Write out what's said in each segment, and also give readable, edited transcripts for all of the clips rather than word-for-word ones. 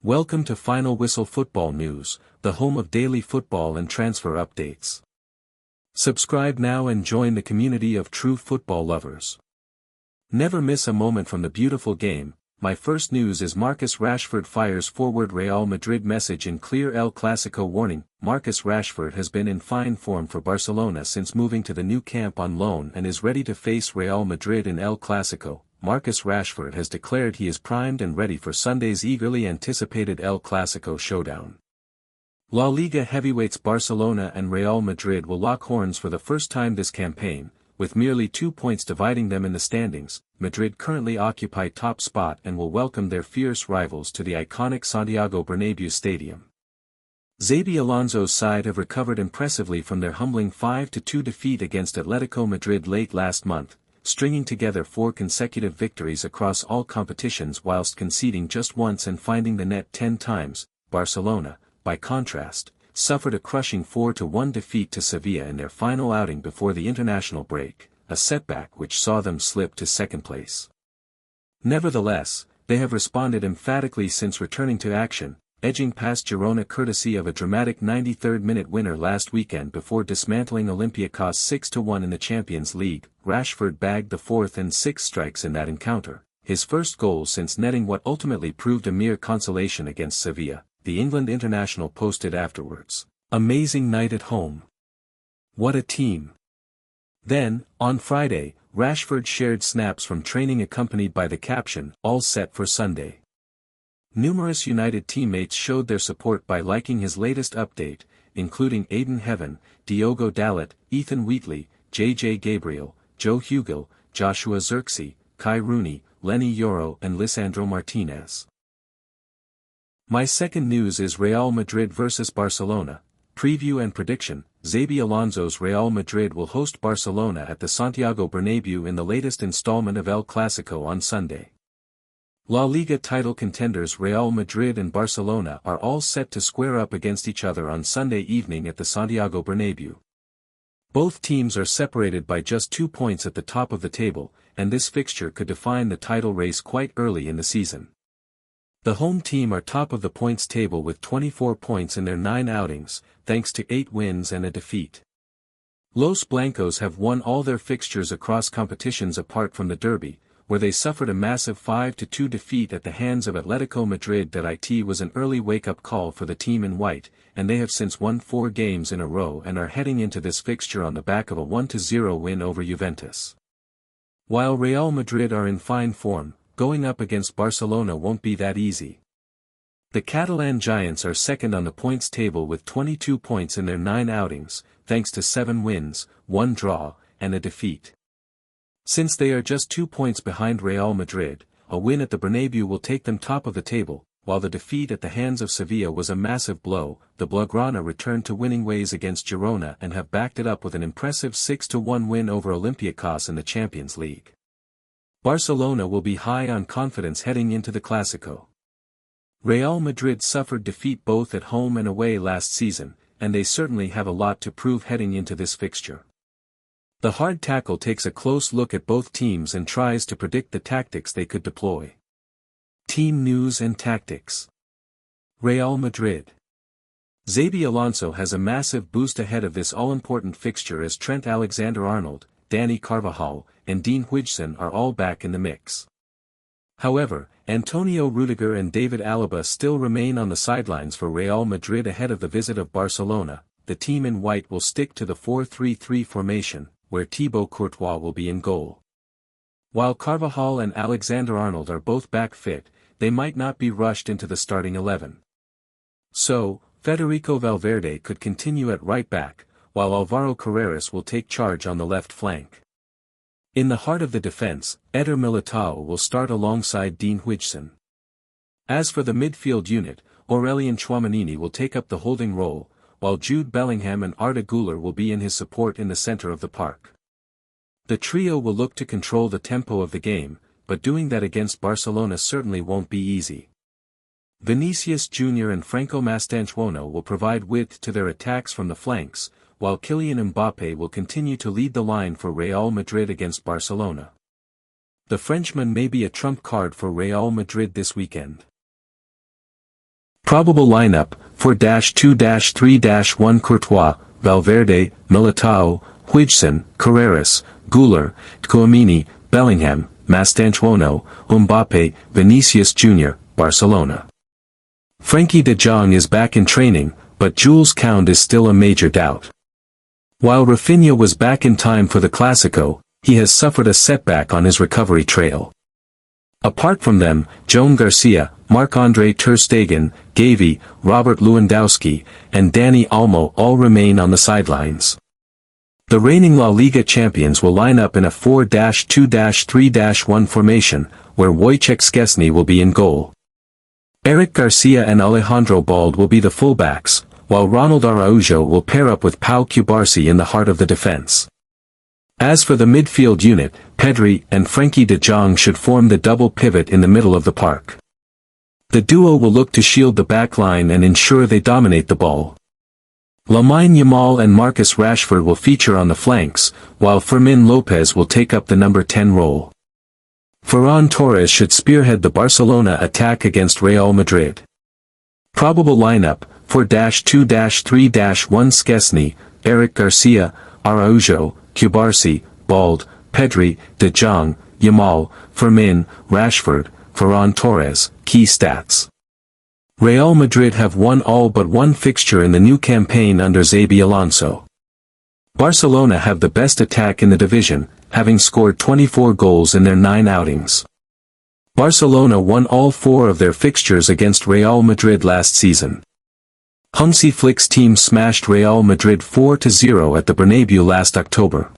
Welcome to Final Whistle Football News, the home of daily football and transfer updates. Subscribe now and join the community of true football lovers. Never miss a moment from the beautiful game. My first news is Marcus Rashford fires forward Real Madrid message in clear El Clasico warning. Marcus Rashford has been in fine form for Barcelona since moving to the new camp on loan and is ready to face Real Madrid in El Clasico. Marcus Rashford has declared he is primed and ready for Sunday's eagerly anticipated El Clasico showdown. La Liga heavyweights Barcelona and Real Madrid will lock horns for the first time this campaign, with merely 2 points dividing them in the standings. Madrid currently occupy top spot and will welcome their fierce rivals to the iconic Santiago Bernabéu stadium. Xabi Alonso's side have recovered impressively from their humbling 5-2 defeat against Atletico Madrid late last month, stringing together 4 consecutive victories across all competitions whilst conceding just once and finding the net 10 times. Barcelona, by contrast, suffered a crushing 4-1 defeat to Sevilla in their final outing before the international break, a setback which saw them slip to second place. Nevertheless, they have responded emphatically since returning to action, edging past Girona courtesy of a dramatic 93rd-minute winner last weekend before dismantling Olympiacos 6-1 in the Champions League. Rashford bagged the 4th and 6th strikes in that encounter, his first goal since netting what ultimately proved a mere consolation against Sevilla, the England international posted afterwards. Amazing night at home. What a team. Then, on Friday, Rashford shared snaps from training accompanied by the caption, "All set for Sunday." Numerous United teammates showed their support by liking his latest update, including Aiden Heaven, Diogo Dalot, Ethan Wheatley, JJ Gabriel, Joe Hugill, Joshua Zirkzee, Kai Rooney, Lenny Yoro and Lisandro Martinez. My second news is Real Madrid vs Barcelona. Preview and prediction. Xabi Alonso's Real Madrid will host Barcelona at the Santiago Bernabéu in the latest installment of El Clasico on Sunday. La Liga title contenders Real Madrid and Barcelona are all set to square up against each other on Sunday evening at the Santiago Bernabéu. Both teams are separated by just 2 points at the top of the table, and this fixture could define the title race quite early in the season. The home team are top of the points table with 24 points in their 9 outings, thanks to 8 wins and a defeat. Los Blancos have won all their fixtures across competitions apart from the Derby, where they suffered a massive 5-2 defeat at the hands of Atletico Madrid. That was an early wake-up call for the team in white, and they have since won 4 games in a row and are heading into this fixture on the back of a 1-0 win over Juventus. While Real Madrid are in fine form, going up against Barcelona won't be that easy. The Catalan Giants are second on the points table with 22 points in their 9 outings, thanks to 7 wins, 1 draw, and a defeat. Since they are just 2 points behind Real Madrid, a win at the Bernabéu will take them top of the table. While the defeat at the hands of Sevilla was a massive blow, the Blaugrana returned to winning ways against Girona and have backed it up with an impressive 6-1 win over Olympiacos in the Champions League. Barcelona will be high on confidence heading into the Clasico. Real Madrid suffered defeat both at home and away last season, and they certainly have a lot to prove heading into this fixture. The Hard Tackle takes a close look at both teams and tries to predict the tactics they could deploy. Team news and tactics. Real Madrid. Xabi Alonso has a massive boost ahead of this all-important fixture as Trent Alexander-Arnold, Dani Carvajal, and Dean Huijsen are all back in the mix. However, Antonio Rudiger and David Alaba still remain on the sidelines for Real Madrid ahead of the visit of Barcelona. The team in white will stick to the 4-3-3 formation, where Thibaut Courtois will be in goal. While Carvajal and Alexander-Arnold are both back fit, they might not be rushed into the starting 11. So, Federico Valverde could continue at right back, while Alvaro Carreras will take charge on the left flank. In the heart of the defense, Eder Militao will start alongside Dean Huijsen. As for the midfield unit, Aurelien Tchouameni will take up the holding role, while Jude Bellingham and Arda Güler will be in his support in the center of the park. The trio will look to control the tempo of the game, but doing that against Barcelona certainly won't be easy. Vinicius Jr. and Franco Mastantuono will provide width to their attacks from the flanks, while Kylian Mbappé will continue to lead the line for Real Madrid against Barcelona. The Frenchman may be a trump card for Real Madrid this weekend. Probable lineup, 4-2-3-1 Courtois, Valverde, Militao, Huijsen, Carreras, Güler, Tchouameni, Bellingham, Mastantuono, Mbappe, Vinicius Jr., Barcelona. Frenkie de Jong is back in training, but Jules Kounde is still a major doubt. While Rafinha was back in time for the Clasico, he has suffered a setback on his recovery trail. Apart from them, Joan Garcia, Marc-Andre ter Stegen, Gavi, Robert Lewandowski, and Dani Olmo all remain on the sidelines. The reigning La Liga champions will line up in a 4-2-3-1 formation, where Wojciech Szczesny will be in goal. Eric Garcia and Alejandro Balde will be the fullbacks, while Ronald Araujo will pair up with Pau Cubarsí in the heart of the defense. As for the midfield unit, Pedri and Frenkie de Jong should form the double pivot in the middle of the park. The duo will look to shield the back line and ensure they dominate the ball. Lamine Yamal and Marcus Rashford will feature on the flanks, while Fermin Lopez will take up the number 10 role. Ferran Torres should spearhead the Barcelona attack against Real Madrid. Probable lineup, 4-2-3-1 Szczesny, Eric Garcia, Araujo, Cubarsí, Balde, Pedri, De Jong, Yamal, Fermin, Rashford, Ferran Torres. Key stats. Real Madrid have won all but one fixture in the new campaign under Xabi Alonso. Barcelona have the best attack in the division, having scored 24 goals in their 9 outings. Barcelona won all 4 of their fixtures against Real Madrid last season. Hansi Flick's team smashed Real Madrid 4-0 at the Bernabeu last October.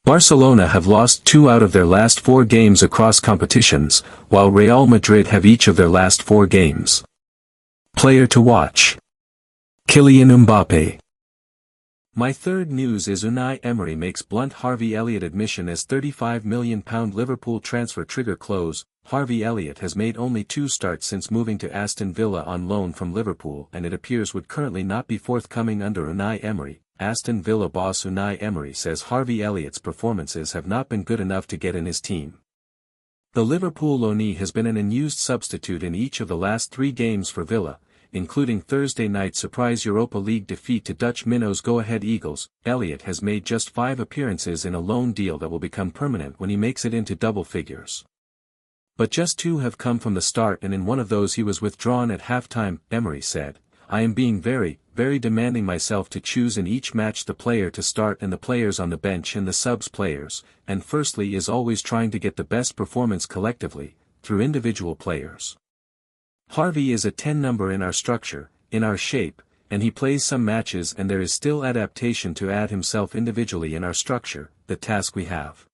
Barcelona have lost 2 out of their last 4 games across competitions, while Real Madrid have each of their last 4 games. Player to watch. Kylian Mbappe. My third news is Unai Emery makes blunt Harvey Elliott admission as £35 million Liverpool transfer trigger close. Harvey Elliott has made only 2 starts since moving to Aston Villa on loan from Liverpool, and it appears would currently not be forthcoming under Unai Emery. Aston Villa boss Unai Emery says Harvey Elliott's performances have not been good enough to get in his team. The Liverpool loanee has been an unused substitute in each of the last 3 games for Villa, including Thursday night's surprise Europa League defeat to Dutch minnows Go Ahead Eagles. Elliott has made just 5 appearances in a loan deal that will become permanent when he makes it into double figures. But just 2 have come from the start, and in one of those he was withdrawn at halftime. Emery said, "I am being very, very demanding myself to choose in each match the player to start and the players on the bench and the subs players, and firstly is always trying to get the best performance collectively, through individual players. Harvey is a 10 number in our structure, in our shape, and he plays some matches, and there is still adaptation to add himself individually in our structure, the task we have.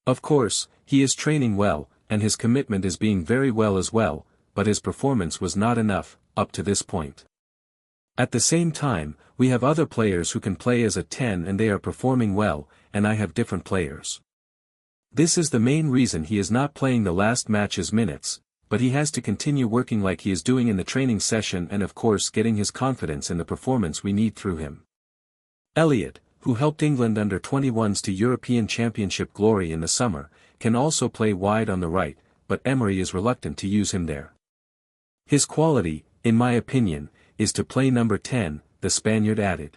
Of course, he is training well, and his commitment is being very well as well, but his performance was not enough, up to this point. At the same time, we have other players who can play as a 10 and they are performing well, and I have different players. This is the main reason he is not playing the last match's minutes, but he has to continue working like he is doing in the training session and of course getting his confidence in the performance we need through him." Elliott, who helped England under-21s to European Championship glory in the summer, can also play wide on the right, but Emery is reluctant to use him there. "His quality, in my opinion, is to play number 10, the Spaniard added.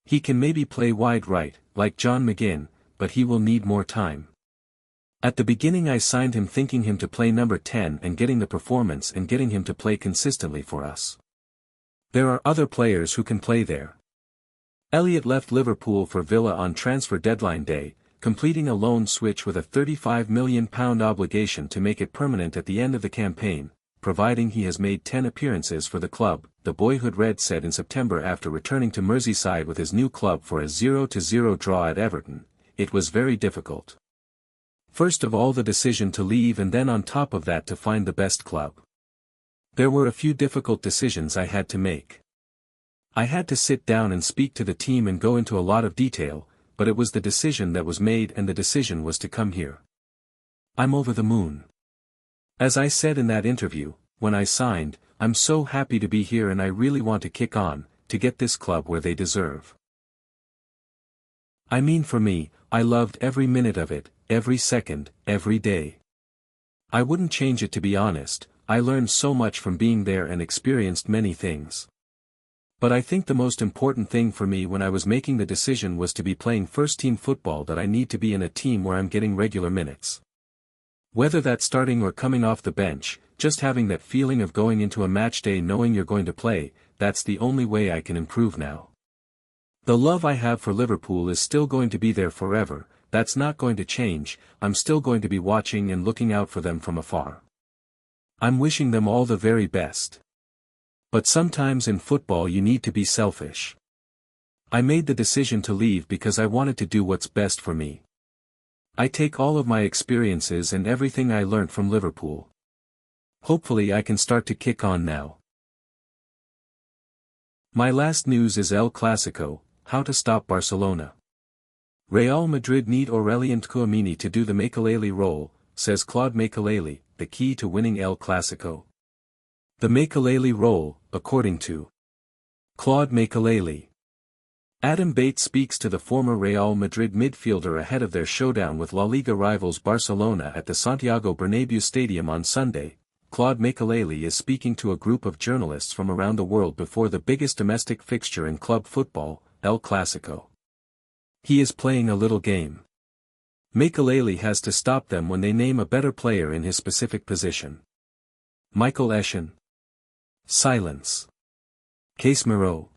He can maybe play wide right, like John McGinn, but he will need more time. At the beginning I signed him thinking him to play number 10 and getting the performance and getting him to play consistently for us. There are other players who can play there." Elliott left Liverpool for Villa on transfer deadline day, completing a loan switch with a £35 million obligation to make it permanent at the end of the campaign, providing he has made 10 appearances for the club, the Boyhood Red said in September after returning to Merseyside with his new club for a 0-0 draw at Everton. "It was very difficult. First of all the decision to leave and then on top of that to find the best club. There were a few difficult decisions I had to make. I had to sit down and speak to the team and go into a lot of detail, but it was the decision that was made and the decision was to come here. I'm over the moon. As I said in that interview, when I signed, I'm so happy to be here and I really want to kick on, to get this club where they deserve. I mean for me, I loved every minute of it, every second, every day. I wouldn't change it to be honest, I learned so much from being there and experienced many things. But I think the most important thing for me when I was making the decision was to be playing first-team football, that I need to be in a team where I'm getting regular minutes. Whether that's starting or coming off the bench, just having that feeling of going into a match day knowing you're going to play, that's the only way I can improve now. The love I have for Liverpool is still going to be there forever, that's not going to change. I'm still going to be watching and looking out for them from afar. I'm wishing them all the very best. But sometimes in football you need to be selfish. I made the decision to leave because I wanted to do what's best for me. I take all of my experiences and everything I learnt from Liverpool. Hopefully I can start to kick on now. My last news is El Clasico, how to stop Barcelona. Real Madrid need Aurelien Tchouameni to do the Makelele role, says Claude Makelele, the key to winning El Clasico. The Makelele role, according to Claude Makelele. Adam Bates speaks to the former Real Madrid midfielder ahead of their showdown with La Liga rivals Barcelona at the Santiago Bernabéu Stadium on Sunday. Claude Makelele is speaking to a group of journalists from around the world before the biggest domestic fixture in club football, El Clasico. He is playing a little game. Makelele has to stop them when they name a better player in his specific position. Michael Essien. Silence. Casemiro.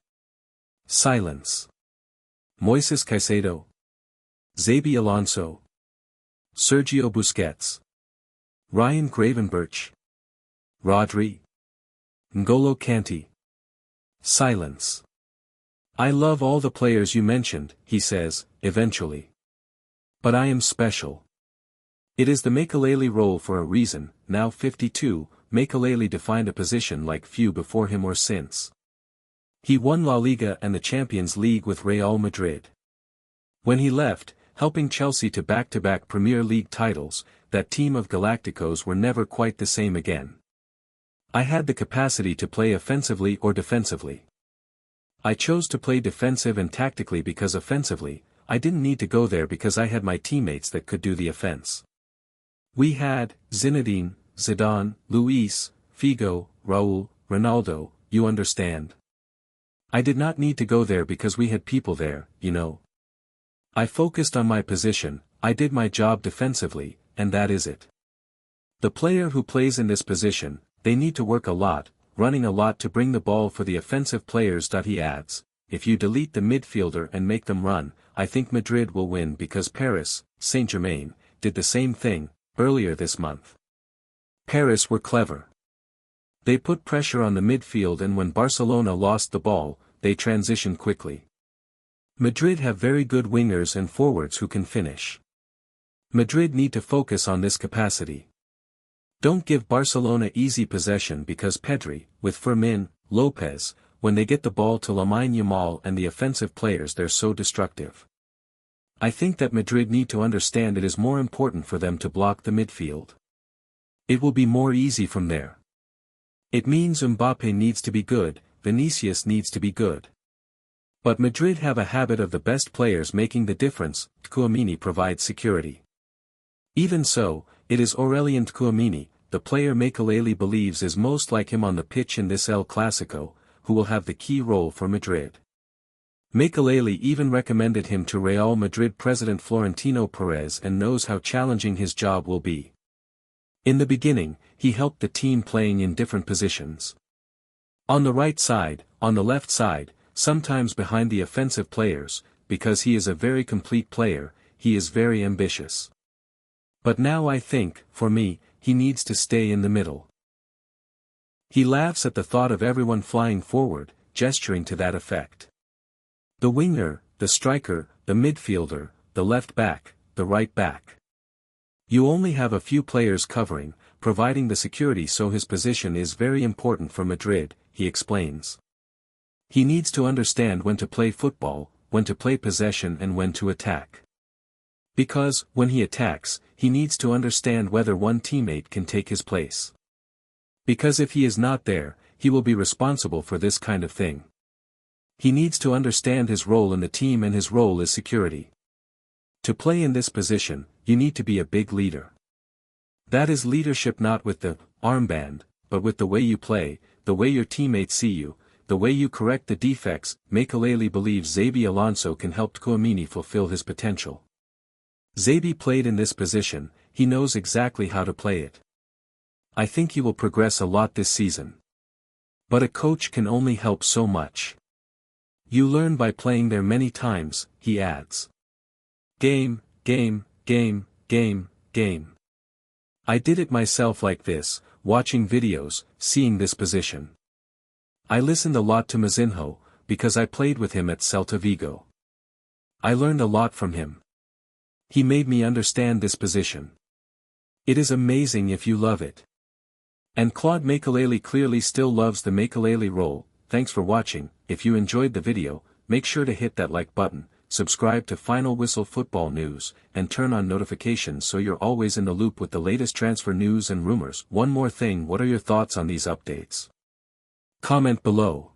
Silence. Moises Caicedo. Xabi Alonso. Sergio Busquets. Ryan Gravenberch. Rodri. N'Golo Kante. Silence. I love all the players you mentioned, he says, eventually. But I am special. It is the Makelele role for a reason. Now 52, Makelele defined a position like few before him or since. He won La Liga and the Champions League with Real Madrid. When he left, helping Chelsea to back-to-back Premier League titles, that team of Galacticos were never quite the same again. I had the capacity to play offensively or defensively. I chose to play defensive and tactically because offensively, I didn't need to go there because I had my teammates that could do the offense. We had Zinedine, Zidane, Luis, Figo, Raul, Ronaldo, you understand. I did not need to go there because we had people there, you know. I focused on my position, I did my job defensively, and that is it. The player who plays in this position, they need to work a lot, running a lot to bring the ball for the offensive players. He adds, if you delete the midfielder and make them run, I think Madrid will win because Paris, Saint-Germain, did the same thing, earlier this month. Paris were clever. They put pressure on the midfield and when Barcelona lost the ball, they transitioned quickly. Madrid have very good wingers and forwards who can finish. Madrid need to focus on this capacity. Don't give Barcelona easy possession because Pedri, with Fermin, Lopez, when they get the ball to Lamine Yamal and the offensive players, they're so destructive. I think that Madrid need to understand it is more important for them to block the midfield. It will be more easy from there. It means Mbappe needs to be good, Vinicius needs to be good. But Madrid have a habit of the best players making the difference. Tchouameni provides security. Even so, it is Aurelien Tchouameni, the player Makelele believes is most like him on the pitch in this El Clasico, who will have the key role for Madrid. Makelele even recommended him to Real Madrid president Florentino Perez and knows how challenging his job will be. In the beginning, he helped the team playing in different positions. On the right side, on the left side, sometimes behind the offensive players, because he is a very complete player, he is very ambitious. But now I think, for me, he needs to stay in the middle. He laughs at the thought of everyone flying forward, gesturing to that effect. The winger, the striker, the midfielder, the left back, the right back. You only have a few players covering, providing the security, so his position is very important for Madrid, he explains. He needs to understand when to play football, when to play possession and when to attack. Because, when he attacks, he needs to understand whether one teammate can take his place. Because if he is not there, he will be responsible for this kind of thing. He needs to understand his role in the team, and his role is security. To play in this position, you need to be a big leader. That is leadership, not with the armband, but with the way you play, the way your teammates see you, the way you correct the defects. Makelele believes Xabi Alonso can help Tchouameni fulfill his potential. Xabi played in this position, he knows exactly how to play it. I think he will progress a lot this season. But a coach can only help so much. You learn by playing there many times, he adds. Game. I did it myself like this, watching videos, seeing this position. I listened a lot to Mazinho, because I played with him at Celta Vigo. I learned a lot from him. He made me understand this position. It is amazing if you love it. And Claude Makelele clearly still loves the Makelele role. Thanks for watching. If you enjoyed the video, make sure to hit that like button, subscribe to Final Whistle Football News, and turn on notifications so you're always in the loop with the latest transfer news and rumors. One more thing, what are your thoughts on these updates? Comment below.